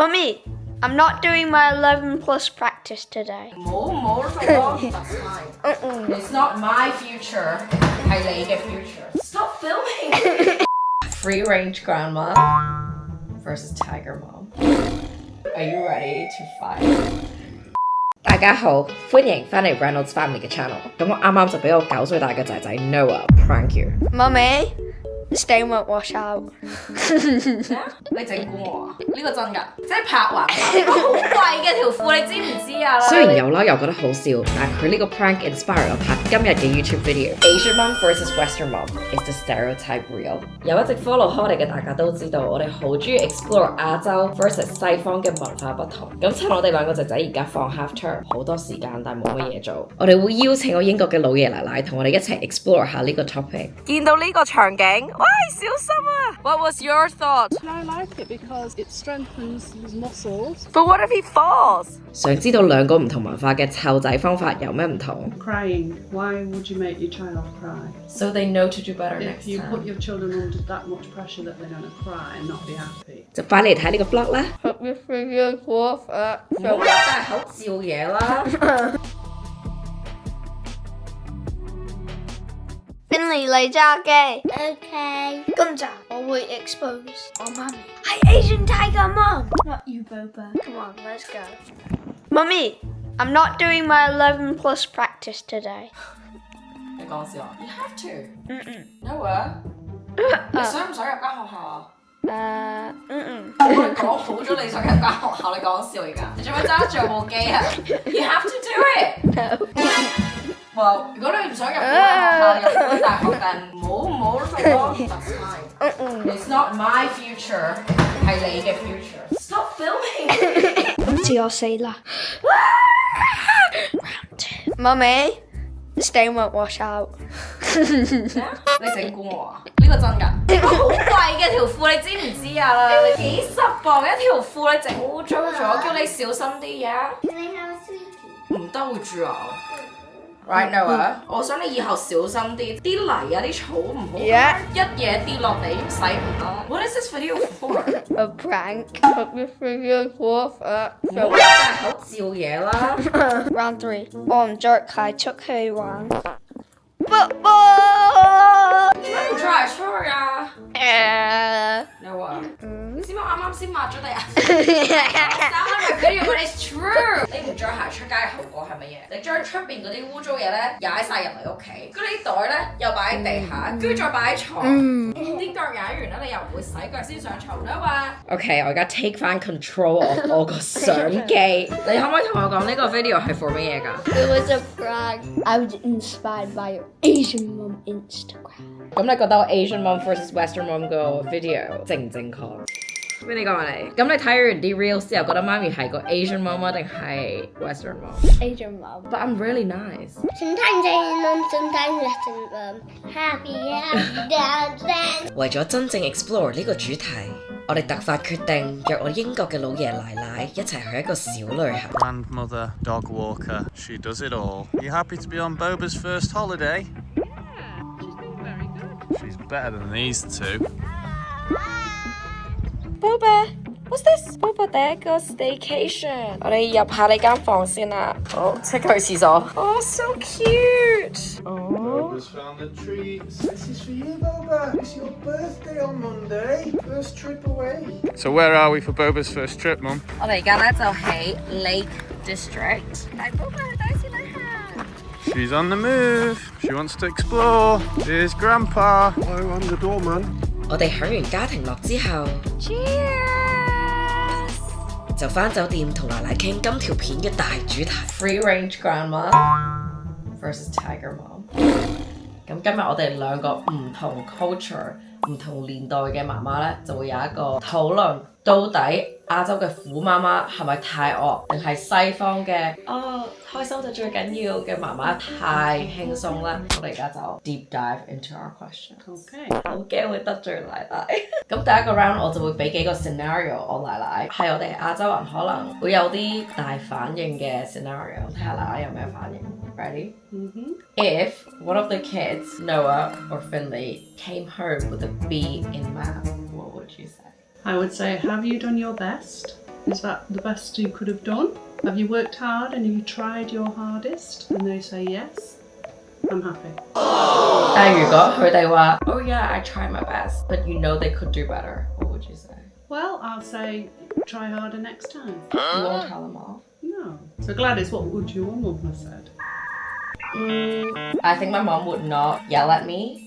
Mummy, I'm not doing my 11 plus practice today. More That's fine. It's not my future. 係你嘅 future. Stop filming. Free range grandma versus tiger mom. Are you ready to fight? 大家好，歡迎返嚟 Reynolds Family 嘅 channel。咁我啱啱就俾我9歲大嘅仔仔 Noah prank you。Mummy, the stain won't wash out. 你整蠱我啊？呢個真㗎，即係拍橫拍，好貴嘅條褲，你知唔知啊？雖然有啦，又覺得好笑，但係佢呢個 prank inspire 我拍今日嘅 YouTube video。Asian mom versus Western mom is the stereotype real？ 有一直 follow 我哋嘅大家都知道，我哋好中意 explore 亞洲 versus 西方嘅文化不同。咁趁我哋兩個仔仔而家放 half term， 好多時間但冇乜嘢做，我哋會邀請我英國嘅老爺奶奶同我哋一齊 explore 下呢個 topic。見到呢個場景，喂，小心啊 ！What was your thought? I like it because it strengthens his muscles. But what if he falls? 想知道兩個唔同文化嘅湊仔方法有咩唔同 Crying. Why would you make your child cry? So they know to do better If next you time. put your children under that much pressure that they're going to cry and not be happy. 就快嚟睇呢個 vlog 啦！ Hope your video's worth it. 冇真係好照嘢啦！ Finley 嚟揸機 Okay. 今集我會 expose 我媽咪係 Asian tiger mom. Not you, Boba. Come on, let's go. Mummy, I'm not doing my 11 plus practice today. 你講笑啊 ？You have to. Noah， 你想唔想入間學校啊？我講好咗你想入間學校，你講笑而家？你做咩揸住部機啊 ？You have to do it. Well， 如果你唔想入嗰間學校，入嗰間大學，但唔好做咯。That's fine. It's not my future， 係你嘅 future. Stop filming. 今次我死啦 Mummy, the stain won't wash out. 你整蠱我啊？呢個真㗎，好貴嘅條褲，你知唔知啊？幾十磅一條褲，你整污糟咗，叫你小心啲啊！ Can I have a sweetie? 唔得會蛀牙。Right Noah， 我想你以後小心啲，啲泥啊啲草唔好一嘢跌落地洗唔得。What is this video for? A prank. Hope your video's worth it. 冇真係好照嘢啦！ Round 3. 我唔着鞋出去玩 Football! 唔出嚟出去啊！Noah， 你知唔知我啱啱先抹咗你啊？300 video but it's true。你唔着鞋出街嘅後果係乜嘢？你將出邊嗰啲污糟嘢咧踩晒入嚟屋企，跟住啲袋咧又擺喺地下，跟住再擺喺床。啲腳踩完咧，你又唔會洗腳先上床啦嘛。OK， 我而家 take 翻 control of 我個相機。你可唔可以同我講呢個 video 係 for 乜嘢㗎？ It was a prank. I was inspired by your Asian mom Instagram. 咁你覺得我 Asian mom versus Western mom 個 video 正唔正確？俾你講下你。咁你睇完啲 reels 之後，覺得媽咪係個 Asian mom 啊，定係 Western mom？ Asian mom. But I'm really nice. Sometimes Asian mum, sometimes Western mum. Happy dance. 為咗真正 explore 呢個主題，我哋突發決定約我英國嘅老爺奶奶一齊去一個小旅行。 Grandmother, dog walker, she does it all. Are you happy to be on Boba's first holiday? She's been very good. She's better than these two. Boba, what's this? Boba 第一個 staycation。我哋入下你間房先啦。好，即刻去廁所。Oh, so cute. Boba's found the treats. This is for you, Boba. It's your birthday on Monday. First trip away. So where are we for Boba's first trip, Mum? 我哋而家咧就喺 Lake District。帶 Boba 去第一次旅行。 She's on the move. She wants to explore. Here's Grandpa. Hello, I'm the doorman. 我哋享完家庭樂之後 ，Cheers！ 就返酒店同奶奶傾今條片嘅大主題 ：Free Range Grandma versus Tiger Mom。咁今日我哋兩個唔同 culture、唔同年代嘅媽媽咧，就會有一個討論，到底亞洲嘅虎媽媽係咪太惡，定係西方嘅開心就最緊要嘅媽媽太輕鬆咧？我哋而家就 deep dive into our question。 Okay. 好驚會得罪奶奶。咁第一個 round 我就會俾幾個 scenario 我奶奶，係我哋亞洲人可能會有啲大反應嘅 scenario， 睇下奶奶有咩反應。Ready? If one of the kids, Noah or Finley, came home with a B in math, what would you say? I would say, have you done your best? Is that the best you could have done? Have you worked hard and have you tried your hardest? And they say yes, I'm happy. 但如果佢哋話 Oh yeah, I tried my best, but you know they could do better, what would you say? Well, I'll say try harder next time. You won't tell them off? No. So Gladys, what would your mum have said? I think my mom would not yell at me,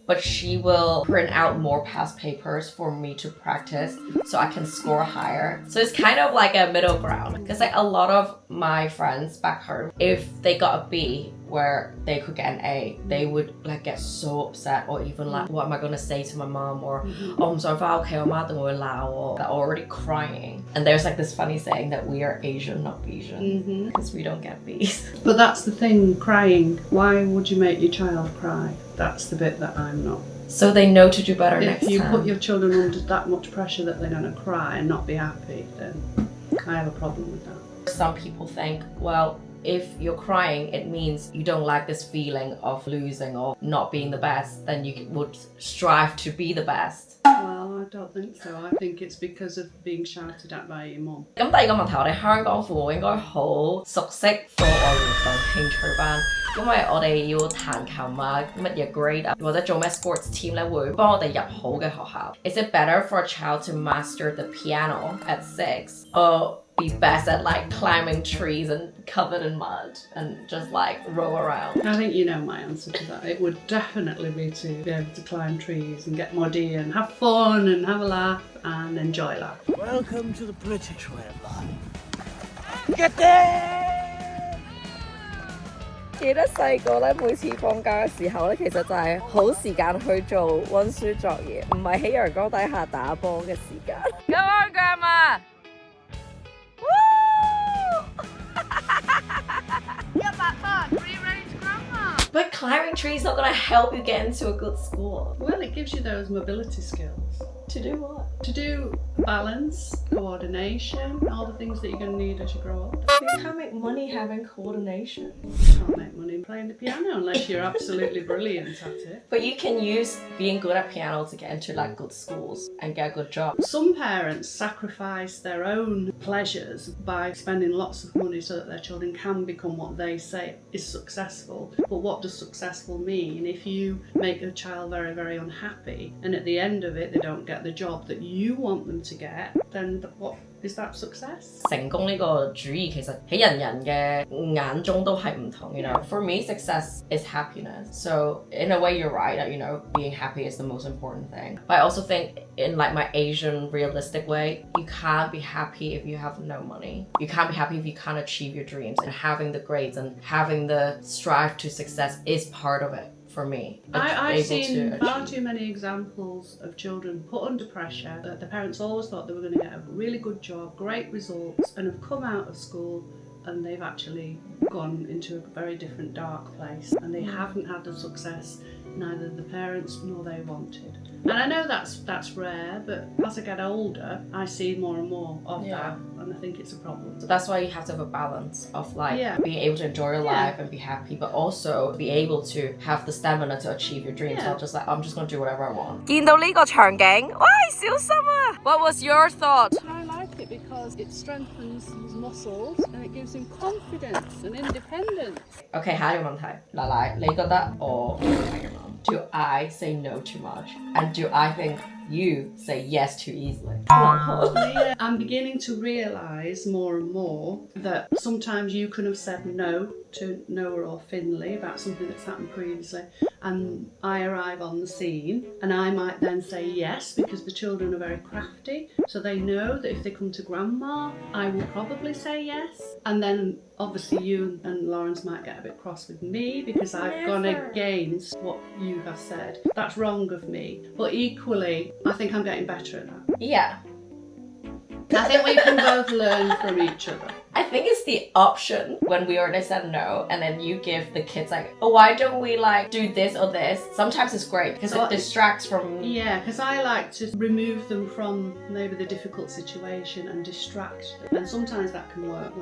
but she will print out more past papers for me to practice so I can score higher. So it's kind of like a middle ground. Because like a lot of my friends back home, if they got a B where they could get an A, they would like get so upset or even like, what am I going to say to my mom? Or, oh, I'm sorry, okay, they're already crying. And there's like this funny saying that we are Asian, not Asian, because we don't get B's. But that's the thing, crying. Why would you make your child cry? That's the bit that I'm not. So they know to do better next If you time. put your children under that much pressure that they're going to cry and not be happy, then I have a problem with that. Some people think, well, if you're crying, it means you don't like this feeling of losing or not being the best, then you would strive to be the best. Well, I don't think so. I think it's because of being shouted at by your mum. 咁第二個問題，我哋香港父母應該好熟悉課外活動興趣班，因為我哋要彈琴啊，乜嘢 grade 啊，或者做咩 sports team 咧，會幫我哋入好嘅學校。Is it better for a child to master the piano at 6 or be best at like climbing trees and covered in mud and just like roll around? I think you know my answer to that. It would definitely be to be able to climb trees and get muddy and have fun and have a laugh and enjoy life. Welcome to the British way of life. Get there! 記得細個咧，每次放假嘅時候咧，其實就係好時間去做溫書作業，唔係喺陽光底下打波嘅時間。Come on, Grandma! Get back on. Rearrange grandma. But climbing trees is not going to help you get into a good school. Well, it gives you those mobility skills. To do what? To do balance, coordination, all the things that you're going to need as you grow up. You can't make money having coordination. You can't make money playing the piano unless you're absolutely brilliant at it. But you can use being good at piano to get into like good schools and get a good job. Some parents sacrifice their own pleasures by spending lots of money so that their children can become what they say is successful. But what does successful mean? If you make a child very, very unhappy and at the end of it they don't get the job that you want them to get, then what is that success? 成功呢個主義其實喺人人嘅眼中都係唔同，you know. For me, success is happiness. So in a way, you're right that, you know, being happy is the most important thing. But I also think in like my Asian realistic way, you can't be happy if you have no money. You can't be happy if you can't achieve your dreams. And having the grades and having the strive to success is part of it. For me, I've seen far too many examples of children put under pressure that the parents always thought they were going to get a really good job, great results, and have come out of school and they've actually gone into a very different dark place and they haven't had the success neither the parents nor they wanted. And I know that's rare, but as I get older, I see more and more of that, and I think it's a problem. So that's why you have to have a balance of like being able to enjoy your life and be happy, but also be able to have the stamina to achieve your dreams. Not just like I'm just going to do whatever I want. 見到呢個場景，喂，小心啊！ What was your thought? I like it because it strengthens his muscles and it gives him confidence and independence. Okay, 下一個問題，奶奶，你覺得我Do I say no too much? And do I think you say yes too easily? I'm beginning to realise more and more that sometimes you can have said no to Noah or Finley about something that's happened previously, and I arrive on the scene and I might then say yes because the children are very crafty, so they know that if they come to grandma I will probably say yes, and then obviously you and Lawrence might get a bit cross with me because I've gone against what you have said. That's wrong of me, but equally I think I'm getting better at that. Yeah. I think we can both learn from each other. I think it's the option when we already said no, and then you give the kids like, oh, why don't we like do this or this? Sometimes it's great because it distracts from. Yeah, because I like to remove them from maybe the difficult situation and distract them. And sometimes that can work,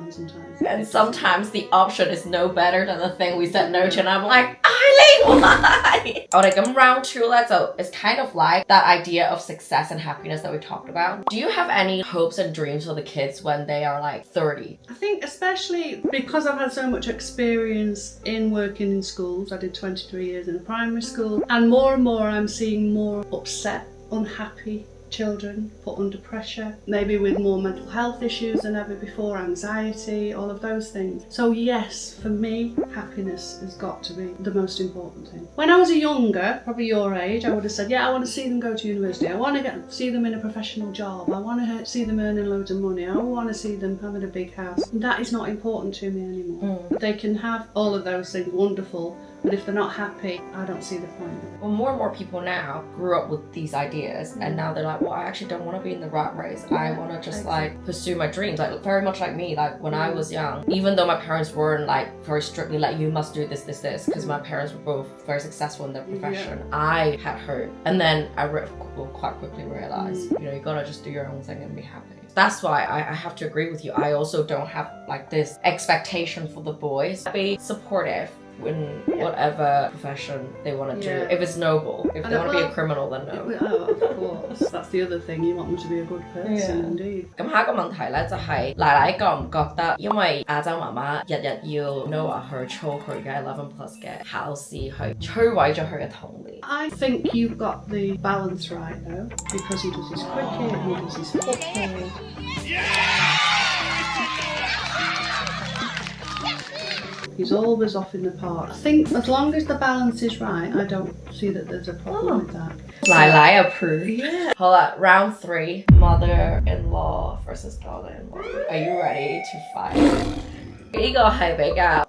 and sometimes the option is no better than the thing we said no to, and I'm like, Eileen, why? Okay, come round 2 let's go. It's kind of like that idea of success and happiness that we talked about. Do you have any hopes and dreams for the kids when they are like 30? I think especially because I've had so much experience in working in schools. I did 23 years in a primary school, and more I'm seeing more upset, unhappy children put under pressure, maybe with more mental health issues than ever before, anxiety, all of those things. So yes, for me, happiness has got to be the most important thing. When I was younger, probably your age, I would have said, yeah, I want to see them go to university. I want to see them in a professional job. I want to see them earning loads of money. I want to see them having a big house. That is not important to me anymore. They can have all of those things, wonderful, but if they're not happy, I don't see the point. Well, more and more people now grew up with these ideas, and now they're like, well, I actually don't want to be in the rat race. I want to just like pursue my dreams. Like very much like me, like when I was young, even though my parents weren't like very strictly like, you must do this, because my parents were both very successful in their profession. I had hope, and then I quite quickly realized, you know, you gotta just do your own thing and be happy. That's why I have to agree with you. I also don't have like this expectation for the boys. Be supportive in whatever profession they want to do. If it's noble. If they want to be a criminal, then no. Oh, of course. That's the other thing. You want them to be a good person, indeed. 咁下一個問題咧就係奶奶覺唔覺得，因為亞洲媽媽日日要 Noah 去操佢嘅11+ 嘅考試，去摧毀咗佢嘅童年。I think you've got the balance right though, because he does his cricket, he does his football. He's always off in the park. I think as long as the balance is right, I don't see that there's a problem with that. 奶奶 approve. Yeah. 好啦 round 3, mother-in-law versus daughter-in-law. Are you ready to fight? 呢個係比較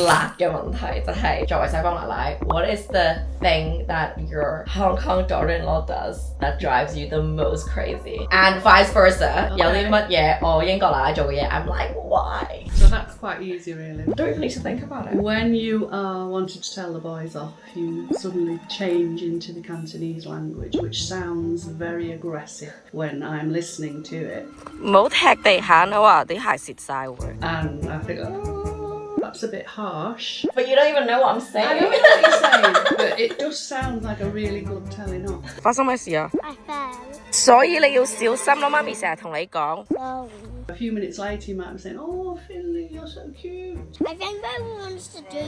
辣嘅問題，就係作為西方奶奶 what is the thing that your Hong Kong daughter-in-law does that drives you the most crazy? And vice versa, 有啲乜嘢我英國奶奶做嘅嘢 I'm like, why? So that's quite easy really. Don't even need to think about it. When you are wanting to tell the boys off, you suddenly change into the Cantonese language, which sounds very aggressive when I'm listening to it. 唔好踢地下啊！話啲鞋蝕晒會。 And I think, oh, that's a bit harsh. But you don't even know what I'm saying. I don't know what you're saying, but it does sound like a really good telling off. 發生咩事啊？ I fell. 所以你要小心咯，媽咪成日同你講。 Sorry. A few minutes later, you might be saying, oh, Finley, you're so cute. I think I wants to do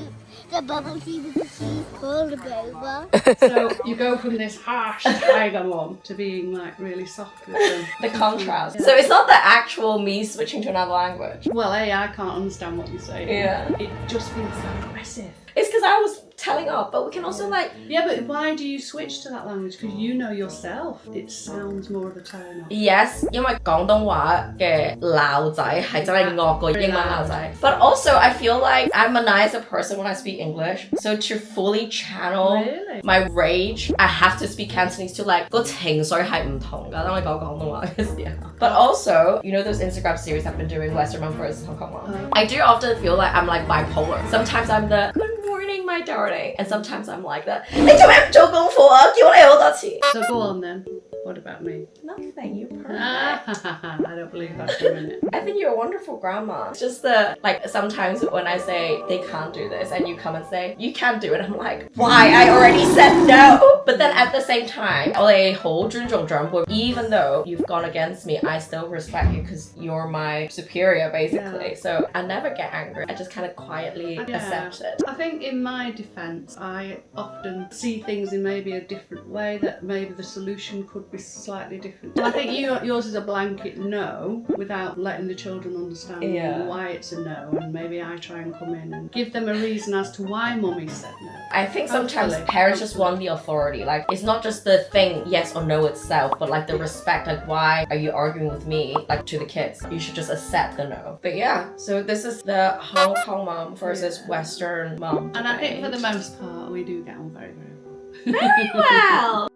the bubble tea because she's called a boba. So you go from this harsh tiger mom to being like really soft with them. The contrast. So it's not the actual me switching to another language. Well, I can't understand what you're saying. Yeah. It just feels so aggressive. It's because I was telling off, but we can also like... Yeah, but why do you switch to that language? Because you know yourself. It sounds more of a turn off. Yes, 因為廣東話嘅鬧仔係真係惡過英文鬧仔。But also, I feel like I'm a nicer person when I speak English. So to fully channel my rage, I have to speak Cantonese to like 個情緒係唔同㗎。當你講廣東話嘅時候。But also, you know those Instagram series I've been doing, Western Mom versus Hong Kong Mom? I do often feel like I'm like bipolar. Sometimes I'm the good morning, my darling. And sometimes I'm like that. 你做咩唔做功課啊？叫你好多次。 So go on then. What about me? Nothing, you perfect. I don't believe that for a minute. I think you're a wonderful grandma. It's just the, like, sometimes when I say they can't do this and you come and say, you can't do it, I'm like, why? I already said no. But then at the same time, 我哋好尊重長輩. Even though you've gone against me, I still respect you because you're my superior, basically. Yeah. So I never get angry. I just kind of quietly accept it. I think in my defense, I often see things in maybe a different way, that maybe the solution could be slightly different. I think yours is a blanket no without letting the children understand why it's a no, and maybe I try and come in and give them a reason as to why mummy said no. I think sometimes parents just want the authority. Like, it's not just the thing yes or no itself, but like the respect, like why are you arguing with me, like to the kids? You should just accept the no. But yeah, so this is the Hong Kong mom versus Western mom. And I think for the most part we do get on very, very well. Very well.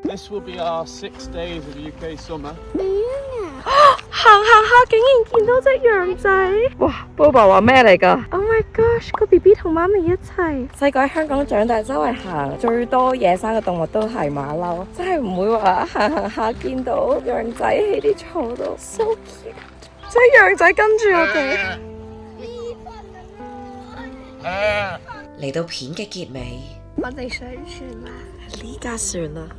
This will be our 6 days of UK summer. 行行下竟然見到隻羊仔！哇 ，Bobo 話咩嚟㗎 ？Oh my gosh， 個 BB 同媽咪一齊。細個喺香港長大，周圍行最多野生嘅動物都係馬騮，真係唔會話行下見到羊仔喺啲草度 ，so cute。即係羊仔跟住我哋。嚟到片嘅結尾，我哋上船啦！呢架船啊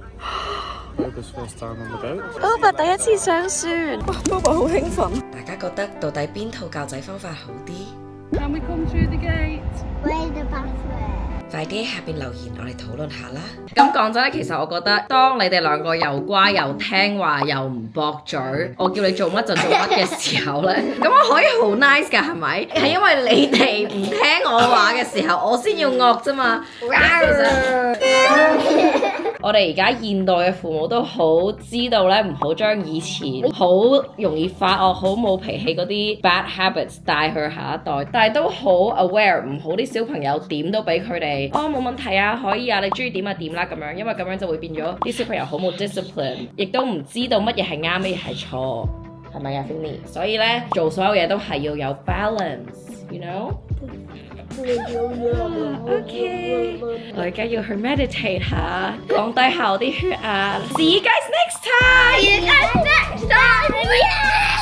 Boba's first time on the boat.，Boba 第一次上船，哇 ，Boba 好興奮。大家覺得到底邊套教仔方法好啲？ Can we come through the gate? Where's the pathway? 快啲喺下邊留言，我哋討論下啦。咁講真咧，其實我覺得當你哋兩個又乖又聽話又唔駁嘴，我叫你做乜就做乜嘅時候咧，咁我可以好 nice 㗎，係咪？係因為你哋唔聽我話嘅時候，我先要惡啫嘛。我哋而家現代嘅父母都好知道咧，唔好將以前好容易發惡、好冇脾氣嗰啲 bad habits 帶去下一代，但係都好 aware 唔好啲小朋友點都俾佢哋哦冇問題啊，可以啊，你中意點啊點啦咁樣，因為咁樣就會變咗啲小朋友好冇 discipline， 亦都唔知道乜嘢係啱，乜嘢係錯，係咪啊 Finny？ 所以咧做所有嘢都係要有 balance，you know？OK， 我而家要去 meditate 下，降低下我啲血壓。See you guys next time! See you guys next time! Yeah!